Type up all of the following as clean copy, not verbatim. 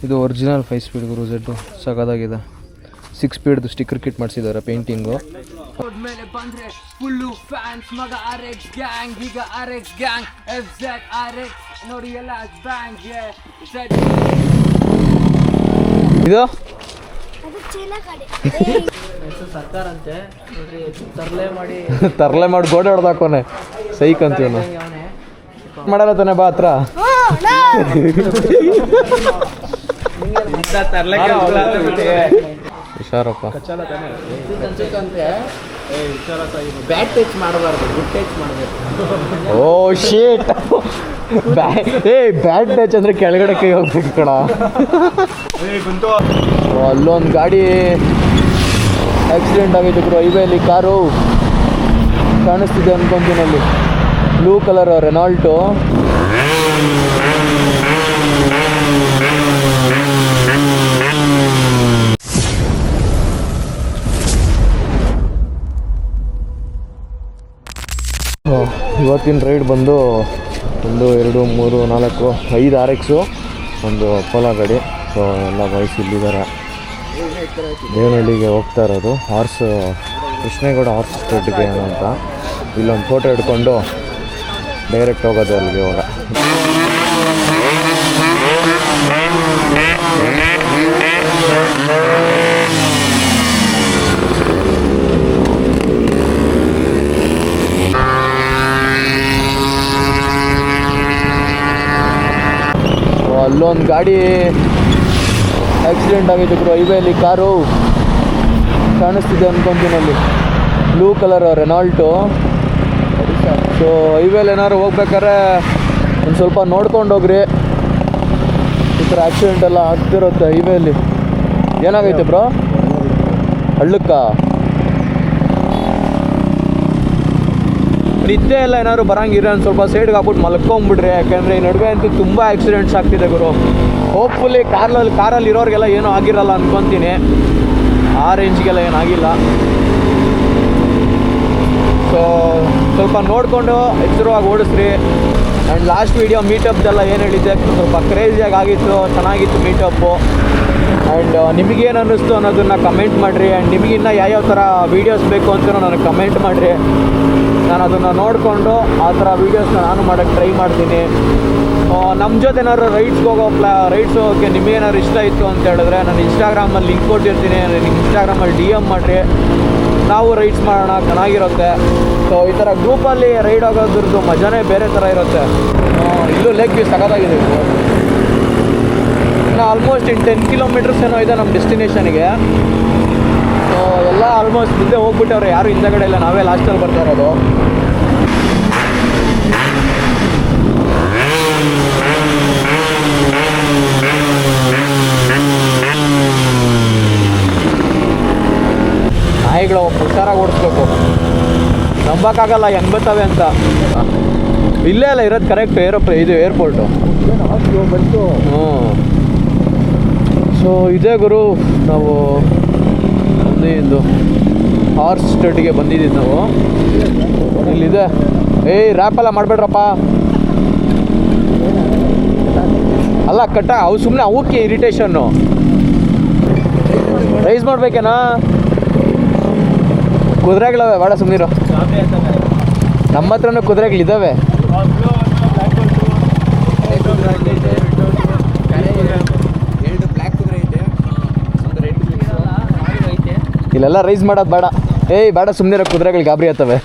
ಇದು original 5 speed ಗುರು Z ಸಗದಾಗಿದೆ. 6 ಸ್ಪೀಡ್ದು sticker kit ಮಾಡಿಸಿದ್ದಾರೆ painting. ಮೇಲೆ ಬಂದ್ರೆ ಫುಲ್ಲು ಫ್ಯಾನ್ಸ್ ಮಗ RX ಗ್ಯಾಂಗ್, ಈಗ RX ಗ್ಯಾಂಗ್ FZ RX ನೋಡಿ ಎಲ್ಲ ಬ್ಯಾಂಗ್. ಇದು ಸರ್ಕಾರ ಅಂತೆ ನೋಡ್ರಿ, ತರಲೆ ಮಾಡಿ ಗೋಡೆ ಹೊಡೆದಾಕೋನೆ ಸೈಕ್ ಅಂತೀವನು ಮಾಡಲ್ಲ ತಾನೆ ಬಾ ಹತ್ರ. ಹುಷಾರಪ್ಪ. ಬ್ಯಾಡ್ ಟಚ್ ಮಾಡಬಾರ್ದು, ಗುಡ್ ಟಚ್ ಮಾಡಬೇಕು. ಓ ಶೇಟ್, ಬ್ಯಾಡ್ ಟಚ್ ಅಂದ್ರೆ ಕೆಳಗಡೆ ಕೈ ಹೋಗ್ಬೇಕು ಕಣ. ಅಲ್ಲೊಂದು ಗಾಡಿ ಆಕ್ಸಿಡೆಂಟ್ ಆಗೈತೆ ಬ್ರೋ ಹೈವೇಲಿ. ಕಾರು ಕಾಣಿಸ್ತಿದೆ ಅನ್ಕೊಂತೀನಿ ಅಲ್ಲಿ, ಬ್ಲೂ ಕಲರ್ ರೆನಾಲ್ಟು. ಇವತ್ತಿನ ರೈಡ್ ಬಂದು 1 2 3 4 5 RXು, ಒಂದು ಅಪೋಲೋ ಗಾಡಿ. ಸೊ ಎಲ್ಲ ಬಾಯ್ಸ್ ಇಲ್ಲಿದ್ದಾರೆ. ದೇವನಹಳ್ಳಿಗೆ ಹೋಗ್ತಾ ಇರೋದು ಹಾರ್ಸ್, ಕೃಷ್ಣೇಗೌಡ ಹಾರ್ಸ್ ಸ್ಟಡ್ಗೆ ಏನೋ ಅಂತ. ಇಲ್ಲೊಂದು ಫೋಟೋ ಹಿಡ್ಕೊಂಡು ಡೈರೆಕ್ಟ್ ಹೋಗೋದು ಅಲ್ಲಿಗೆ. ಇವಾಗ ಅಲ್ಲೊಂದು ಗಾಡಿ ಆಕ್ಸಿಡೆಂಟ್ ಆಗೈತೆ ಬ್ರೋ ಹೈವೇಲಿ. ಕಾರು ಕಾಣಿಸ್ತಿದೆ ಅನ್ಕೊಂತೀನಿ ಅಲ್ಲಿ, ಬ್ಲೂ ಕಲರ್ ರೆನಾಲ್ಟು. ಸೊ ಹೈವೇಲಿ ಏನಾದ್ರು ಹೋಗ್ಬೇಕಾದ್ರೆ ಒಂದು ಸ್ವಲ್ಪ ನೋಡ್ಕೊಂಡು ಹೋಗ್ರಿ. ಈ ಥರ ಆಕ್ಸಿಡೆಂಟ್ ಎಲ್ಲ ಆಗ್ತಿರುತ್ತೆ ಹೈವೇಲಿ. ಏನಾಗೈತೆ ಬ್ರೋ ಹಳ್ಳಕ್ಕ? ನಿದ್ದೆ ಎಲ್ಲ ಏನಾದ್ರು ಬರಂಗಿದ್ರೆ ಒಂದು ಸ್ವಲ್ಪ ಸೈಡ್ಗೆ ಹಾಕ್ಬಿಟ್ಟು ಮಲ್ಕೊಂಬಿಡ್ರಿ. ಯಾಕೆಂದರೆ ಈ ನಡುವೆ ಅಂತೂ ತುಂಬ ಆಕ್ಸಿಡೆಂಟ್ಸ್ ಆಗ್ತಿದೆ ಗುರು. ಹೋಪ್ಫುಲಿ ಕಾರಲ್ಲಿ ಇರೋರಿಗೆಲ್ಲ ಏನೂ ಆಗಿರಲ್ಲ ಅಂದ್ಕೊತೀನಿ. ಆ ರೇಂಜ್ಗೆಲ್ಲ ಏನಾಗಿಲ್ಲ. ಸೊ ಸ್ವಲ್ಪ ನೋಡಿಕೊಂಡು ಎಚ್ಚರವಾಗಿ ಓಡಿಸ್ರಿ. ಆ್ಯಂಡ್ ಲಾಸ್ಟ್ ವೀಡಿಯೋ ಮೀಟಪ್ದೆಲ್ಲ ಏನು ಹೇಳಿದ್ದೆ ಸ್ವಲ್ಪ ಕ್ರೇಜಿಯಾಗಿ ಆಗಿತ್ತು, ಚೆನ್ನಾಗಿತ್ತು ಮೀಟಪ್ಪು. ಆ್ಯಂಡ್ ನಿಮಗೇನು ಅನ್ನಿಸ್ತು ಅನ್ನೋದನ್ನು ಕಮೆಂಟ್ ಮಾಡಿರಿ. ಆ್ಯಂಡ್ ನಿಮಗಿನ್ನ ಯಾವ್ಯಾವ ಥರ ವೀಡಿಯೋಸ್ ಬೇಕು ಅಂತ ನನಗೆ ಕಮೆಂಟ್ ಮಾಡಿರಿ. ನಾನು ಅದನ್ನು ನೋಡಿಕೊಂಡು ಆ ಥರ ವೀಡಿಯೋಸ್ನ ನಾನು ಮಾಡೋಕ್ಕೆ ಟ್ರೈ ಮಾಡ್ತೀನಿ. ನಮ್ಮ ಜೊತೆ ಏನಾದ್ರು ರೈಡ್ಸ್ಗೆ ರೈಡ್ಸ್ ಹೋಗೋಕ್ಕೆ ನಿಮಗೇನಾದ್ರು ಇಷ್ಟ ಇತ್ತು ಅಂತ ಹೇಳಿದ್ರೆ ನಾನು ಇನ್ಸ್ಟಾಗ್ರಾಮಲ್ಲಿ ಲಿಂಕ್ ಕೊಟ್ಟಿರ್ತೀನಿ. ನನಗೆ ಇನ್ಸ್ಟಾಗ್ರಾಮಲ್ಲಿ DM ಮಾಡಿರಿ, ನಾವು ರೈಡ್ಸ್ ಮಾಡೋಣ, ಚೆನ್ನಾಗಿರುತ್ತೆ. ಸೊ ಈ ಥರ ಗ್ರೂಪಲ್ಲಿ ರೈಡ್ ಆಗೋದ್ರದ್ದು ಮಜಾನೇ ಬೇರೆ ಥರ ಇರುತ್ತೆ. ಇಲ್ಲೂ ಲೇಕ್ ವ್ಯೂ ಸಖತ್ತಾಗಿದೆ. ಇನ್ನು ಆಲ್ಮೋಸ್ಟ್ 10 ಕಿಲೋಮೀಟರ್ಸ್ ಏನೋ ಇದೆ ನಮ್ಮ ಡೆಸ್ಟಿನೇಷನ್ಗೆ. ಸೊ ಎಲ್ಲ ಆಲ್ಮೋಸ್ಟ್ ಮುಂದೆ ಹೋಗ್ಬಿಟ್ಟವ್ರೆ, ಯಾರು ಹಿಂದಗಡೆ ಇಲ್ಲ, ನಾವೇ ಲಾಸ್ಟಲ್ಲಿ ಬರ್ತಾ ಇರೋದು. ನಾಯಿಗಳು ಹುಷಾರಾಗಿ ಓಡಿಸ್ಬೇಕು, ನಂಬಕ್ಕಾಗಲ್ಲ ಹೆಂಗೆ ಬರ್ತವೆ ಅಂತ. ಇಲ್ಲೇ ಅಲ್ಲ ಇರೋದು ಕರೆಕ್ಟ್ ಇದು ಏರ್ಪೋರ್ಟು. ಹ್ಞೂ. ಸೊ ಇದೇ ಗುರು, ನಾವು ಒಂದು ಹಾರ್ಸ್ ಸ್ಟಡ್ಗೆ ಬಂದಿದ್ದೀವಿ ನಾವು. ಇಲ್ಲಿದೆ. ರ್ಯಾಪೆಲ್ಲ ಮಾಡಬೇಡ್ರಪ್ಪ. ಅಲ್ಲ ಅವು ಸುಮ್ಮನೆ ಅವಕ್ಕೆ ಇರಿಟೇಷನ್ನು. ರೈಸ್ ಮಾಡ್ಬೇಕೇನಾ? ಕುದುರೆಗಳಿವೆ, ಬೇಡ ಸುಮ್ಮನಿರು. ನಮ್ಮ ಹತ್ರನೂ ಕುದುರೆಗಳಿದ್ದಾವೆ. ಇಲ್ಲೆಲ್ಲ ರೈಸ್ ಮಾಡೋದು ಬೇಡ. ಬೇಡ ಸುಮ್ಮನಿರೋ, ಕುದುರೆಗಳು ಗಾಬರಿ ಆಗ್ತವೆ.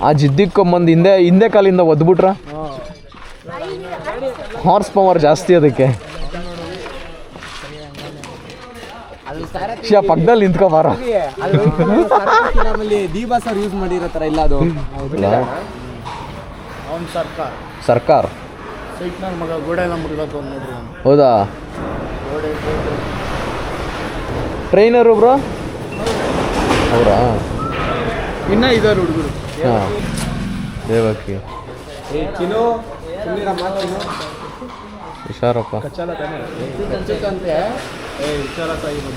ಆ ಜಿದ್ದಿಕ್ಕೊಂಬಂದು ಹಿಂದೆ ಕಾಲಿಂದ ಒದ್ಬಿಟ್ರ ಹಾರ್ಸ್ ಪವರ್ ಜಾಸ್ತಿ ಅದಕ್ಕೆ. ಪಕ್ಕದಲ್ಲಿ ನಿಂತ್ಕೊಬಾರ. ದೀಬಾಸ್ ಅವ್ರು ಯೂಸ್ ಮಾಡಿರೋ ಥರ ಇಲ್ಲ ಅದು. ಸರ್ಕಾರ ಮಗ ಗೋಡೆ ಎಲ್ಲ ಮುರಿದೋದು ನೋಡ್ರಿ. ಹೌದಾ? ಟ್ರೈನರು ಬ್ರೋ ಅವರಾ? ಇನ್ನ ಇದ್ದಾರೆ ಹುಡುಗರು. ಹಾಂ, ದೇವಕ್ಕೆ ಹುಷಾರಪ್ಪ.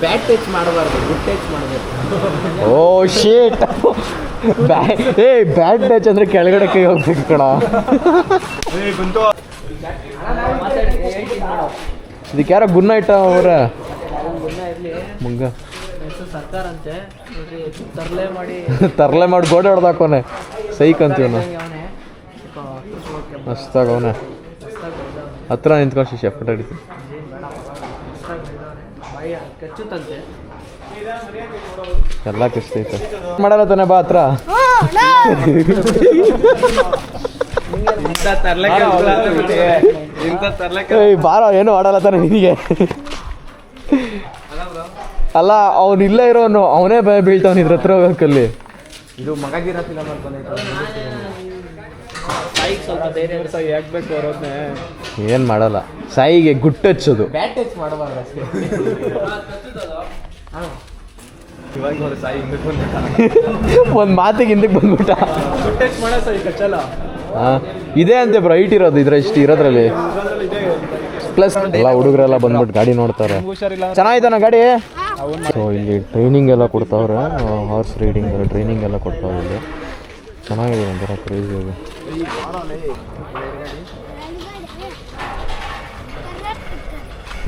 ಬ್ಯಾಡ್ ಟಚ್ ಮಾಡಬಾರ್ದು, ಗುಡ್ ಟಚ್ ಮಾಡಬೇಕು. ಓ ಶೇಟ್, ಬ್ಯಾಡ್ ಟಚ್ ಅಂದ್ರೆ ಕೆಳಗಡೆ ಕೈ ಹೋಗ್ಬೇಕು ಕಣ. ಇದಕ್ಕೆ ಯಾರೋ ಗುನ್ನ ಇಟ್ಟ ಅವ್ರ ಮುಂಗ ಸರ್ಕಾರ ಅಂತೆ ನೋಡ್ರಿ ತರಲೆ ಮಾಡಿ ಗೋಡೆ ಹೊಡೆದಾಕೋನೆ ಸೈಕ್ ಅಂತೀವನು ಮಸ್ತಾಗ ಅವನೇ ಹತ್ರ ನಿಂತ್ಕೊಂಡು ಶಿಷ್ಯ ಫೋಟೋ ಹಿಡಿತೀನಿ ಕಚ್ಚುತ್ತಂತೆ ಎಲ್ಲ ಕಿಸ್ತೈತೆ ಮಾಡಲ್ಲ ತಾನೆ ಬಾ ಹತ್ರ ಬಾರ ಏನು ಆಡಲ್ಲ ತಾನೆ ನಿನಗೆ ಅಲ್ಲ ಅವ್ನು ಇಲ್ಲೇ ಇರೋನು ಅವನೇ ಭಯ ಬೀಳ್ತಾವನು ಇದ್ರ ಹತ್ರ ಹೋಗಕ್ಕಲ್ಲಿ ಇದು ಮಗಗಿರ ಫಿಲಮ್ ಅಂತ ಸ್ವಲ್ಪ ಧೈರ್ಯ ಯಾಕಬೇಕು ಅವರದ್ನೇ ಏನು ಮಾಡಲ್ಲ ಸಾಯಿಗೆ ಗುಟ್ಟು ಹಚ್ಚೋದು ಬ್ಯಾಟ್ ಟಚ್ ಮಾಡಬಾರ್ದು ಅಷ್ಟೇ ಇವಾಗ ನೋಡಿ ಸಾಯಿ ಹಿಂದಕ್ಕೆ ಒಂದು ಮಾತಿಗೆ ಹಿಂದಕ್ಕೆ ಬಂದ್ಬಿಟ್ಟ ಟಚ್ ಮಾಡೋ ಸಾಯಿ ಕಚ್ಚಲ್ಲ ಇದೇ ಅಂತೆ ಬ್ರೋ ಹೈಟ್ ಇರೋದು ಇಷ್ಟು ಇರೋದ್ರಲ್ಲಿ ಪ್ಲಸ್ ಎಲ್ಲ ಹುಡುಗರೆಲ್ಲ ಬಂದ್ಬಿಟ್ಟು ಗಾಡಿ ನೋಡ್ತಾರೆ ಚೆನ್ನಾಗಿದ್ದಾನ ಗಾಡಿ ಸೊ ಇಲ್ಲಿ ಟ್ರೈನಿಂಗ್ ಎಲ್ಲ ಕೊಡ್ತಾವ್ರೆ ಹಾರ್ಸ್ ರೈಡಿಂಗ್ ಟ್ರೈನಿಂಗ್ ಎಲ್ಲ ಕೊಡ್ತಾವ್ರೆ ಇಲ್ಲಿ ಚೆನ್ನಾಗಿದೆ ಒಂಥರ ಕ್ರೇಜಿ ಇದೆ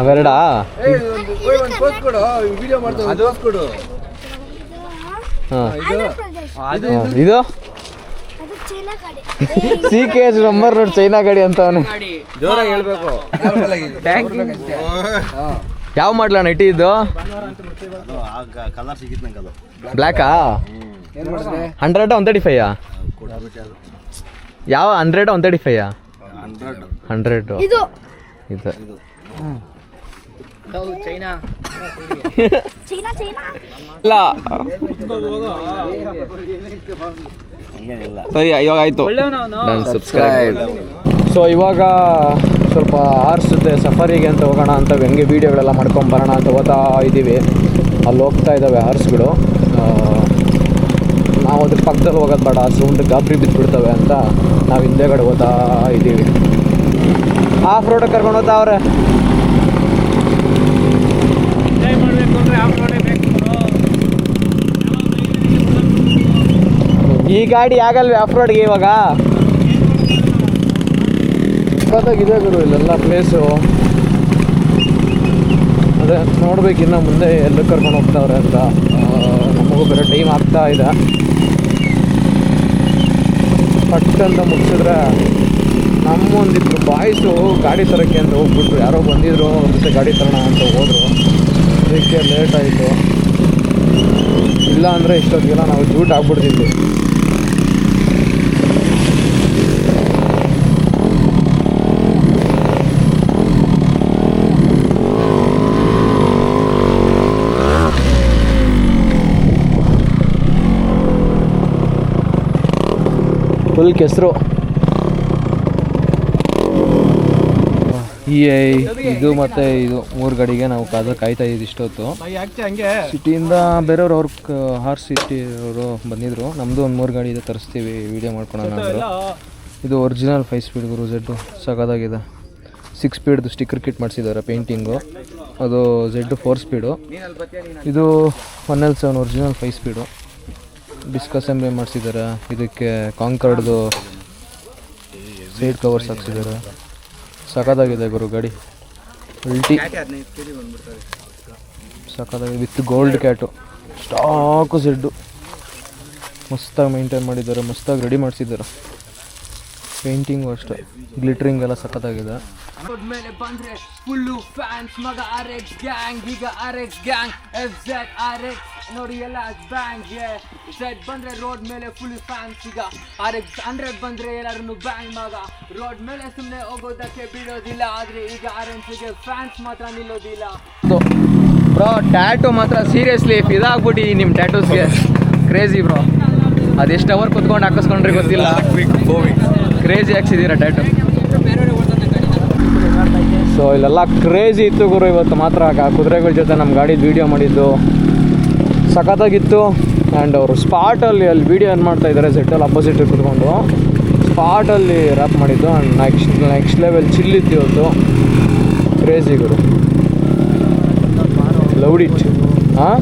ಅವೆರಡಾ ಹಾಂ ಇದು ಸಿ ಕೆ ಎಸ್ ನಂಬರ್ ನೋಡಿ ಚೈನಾ ಗಾಡಿ ಅಂತ ಅವನು ಜೋರಾಗಿ ಹೇಳ್ಬೇಕು ಯಾವ ಮಾಡ್ಲಣ್ಣ ಇಟ್ಟಿದ್ದು ಬ್ಲ್ಯಾಕಾ 100 135 ಯಾವ 100 135 100 ಇದು ಚೈನಾ ಇಲ್ಲ ಸರಿ ಇವಾಗ ಆಯ್ತು ನಾನು ಸಬ್ಸ್ಕ್ರೈಬ್ ಸೊ ಇವಾಗ ಸ್ವಲ್ಪ ಹಾರ್ಸುತ್ತೆ ಸಫಾರಿಗೆ ಅಂತ ಹೋಗೋಣ ಅಂತ ಹೆಂಗೆ ವೀಡಿಯೋಗಳೆಲ್ಲ ಮಾಡ್ಕೊಂಬರೋಣ ಅಂತ ಹೋಗ್ತಾ ಇದ್ದೀವಿ ಅಲ್ಲಿ ಹೋಗ್ತಾ ಇದ್ದಾವೆ ಹಾರ್ಸ್ಗಳು ನಾವು ಅದ್ರ ಪಕ್ಕದಲ್ಲಿ ಹೋಗೋದು ಬೇಡ ಸೌಂಡ್ ಗಾಬರಿ ಬಿದ್ದುಬಿಡ್ತವೆ ಅಂತ ನಾವು ಹಿಂದೆಗಡೆ ಹೋಗ್ತಾ ಇದ್ದೀವಿ ಆಫ್ ರೋಡ್ ಕರ್ಕೊಂಡು ಹೋಗ್ತಾವ್ರೆ ಈ ಗಾಡಿ ಆಗಲ್ವೇ ಆಫ್ ರೋಡ್ಗೆ ಇವಾಗ ಇದೆ ಗುರು ಇಲ್ಲೆಲ್ಲ ಪ್ಲೇಸು ಅದೇ ನೋಡ್ಬೇಕು ಇನ್ನು ಮುಂದೆ ಎಲ್ಲ ಕರ್ಕೊಂಡು ಹೋಗ್ತಾವ್ರೆ ಅಂತ ನಮಗೂ ಬೇರೆ ಟೈಮ್ ಆಗ್ತಾ ಇದೆ ಪಟ್ಟಂತ ಮುಗಿಸಿದ್ರೆ ನಮ್ಮೊಂದಿಬ್ರು ಬಾಯ್ಸು ಗಾಡಿ ತರೋಕ್ಕೆ ಅಂತ ಹೋಗ್ಬಿಟ್ರು ಯಾರೋ ಬಂದಿದ್ರು ಮತ್ತೆ ಗಾಡಿ ತರೋಣ ಅಂತ ಹೋದರು ಅದಕ್ಕೆ ಲೇಟ್ ಆಯಿತು ಇಲ್ಲ ಅಂದರೆ ಇಷ್ಟೊತ್ತಿಗೆಲ್ಲ ನಾವು ಜೂಟ್ ಆಗ್ಬಿಡ್ತಿದ್ವಿ ಫುಲ್ ಕೆಸರು ಇದು ಮತ್ತೆ ಇದು 3 ಗಾಡಿಗೆ ನಾವು ಕಾಯ್ತಾ ಇದ್ದೀವಿ ಇಷ್ಟೊತ್ತು ಸಿಟಿಯಿಂದ ಬೇರೆಯವ್ರು ಹಾರ್ಸ್ ಸಿಟಿ ಅವರು ಬಂದಿದ್ರು ನಮ್ಮದು ಒಂದು 3 ಗಾಡಿ ಇದೆ ತರಿಸ್ತೀವಿ ವೀಡಿಯೋ ಮಾಡ್ಕೊಳೋಣ ಅಂದರು ಇದು ಒರಿಜಿನಲ್ 5 ಸ್ಪೀಡ್ ಗುರು ಝೆಡ್ಡು ಸಖತ್ತಾಗಿದೆ 6 ಸ್ಪೀಡ್ದು ಸ್ಟಿಕ್ಕರ್ ಕಿಟ್ ಮಾಡಿಸಿದ್ದಾರೆ ಪೇಂಟಿಂಗು ಅದು ಝೆಡ್ಡು 4 ಸ್ಪೀಡು ಇದು 1L7 original 5 speed disc assembly ಮಾಡಿಸಿದ್ದಾರೆ ಇದಕ್ಕೆ ಕಾಂಕರ್ಡ್ದು ಸೈಡ್ ಕವರ್ಸ್ ಹಾಕ್ಸಿದ್ದಾರೆ ಸಖತ್ತಾಗಿದೆ ಗುರು ಗಾಡಿ ಉಲ್ಟಿ ಸಖತ್ತಾಗಿದೆ ವಿತ್ ಗೋಲ್ಡ್ ಕ್ಯಾಟು ಸ್ಟಾಕು ಝೆಡ್ಡು ಮಸ್ತಾಗಿ ಮೇಂಟೈನ್ ಮಾಡಿದ್ದಾರೆ ಮಸ್ತಾಗಿ ರೆಡಿ ಮಾಡಿಸಿದ್ದಾರೆ ಪೇಂಟಿಂಗು ಅಷ್ಟೇ ಗ್ಲಿಟ್ರಿಂಗ್ ಎಲ್ಲ ಸಖತ್ತಾಗಿದೆ ರೋಡ್ ಮೇಲೆ ಬಂದ್ರೆ ಫುಲ್ಲು ಫ್ಯಾನ್ಸ್ ಮಗ RX ಗ್ಯಾಂಗ್ ಈಗ RX ಗ್ಯಾಂಗ್ FZ RX ನೋಡಿ ಎಲ್ಲ ಬ್ಯಾಂಗ್ Z ಬಂದ್ರೆ ರೋಡ್ ಮೇಲೆ ಫುಲ್ ಫ್ಯಾನ್ಸ್ ಈಗ RX 100 ಬಂದ್ರೆ ಎಲ್ಲರೂ ಬ್ಯಾಂಗ್ ಮಗ ರೋಡ್ ಮೇಲೆ ಸುಮ್ಮನೆ ಹೋಗೋದಕ್ಕೆ ಬಿಡೋದಿಲ್ಲ ಆದ್ರೆ ಈಗ RX ಫ್ಯಾನ್ಸ್ ಮಾತ್ರ ನಿಲ್ಲೋದಿಲ್ಲ ಬ್ರೋ ಟ್ಯಾಟು ಮಾತ್ರ ಸೀರಿಯಸ್ಲಿ ಇದಾಗ್ಬಿಟ್ಟು ನಿಮ್ಮ ಟ್ಯಾಟೂಸ್ಗೆ ಕ್ರೇಜಿ ಬ್ರೋ ಅದೆಷ್ಟು ಅವರ್ ಕುತ್ಕೊಂಡು ಹಾಕಿಸ್ಕೊಂಡ್ರೆ ಗೊತ್ತಿಲ್ಲ ಕ್ರೇಜಿ ಹಾಕ್ಸಿದ್ದೀರಾ ಟ್ಯಾಟು ಸೊ ಇಲ್ಲೆಲ್ಲ ಕ್ರೇಜಿ ಇತ್ತು ಗುರು ಇವತ್ತು ಮಾತ್ರ ಕುದುರೆಗಳ ಜೊತೆ ನಮ್ಮ ಗಾಡಿದು ವೀಡಿಯೋ ಮಾಡಿದ್ದು ಸಖತ್ತಾಗಿತ್ತು ಆ್ಯಂಡ್ ಅವರು ಸ್ಪಾಟಲ್ಲಿ ಅಲ್ಲಿ ವೀಡಿಯೋ ಏನು ಮಾಡ್ತಾಯಿದ್ದಾರೆ ಸೆಟ್ಟಲ್ಲಿ ಅಪೋಸಿಟ್ ಕುತ್ಕೊಂಡು ಸ್ಪಾಟಲ್ಲಿ ರ್ಯಾಪ್ ಮಾಡಿದ್ದು ಆ್ಯಂಡ್ ನೆಕ್ಸ್ಟ್ ಲೆವೆಲ್ ಚಿಲ್ಲಿತ್ತು ಇವತ್ತು ಕ್ರೇಜಿ ಗುರು ಲವ್ಡ್ ಇಟ್ ಹಾಂ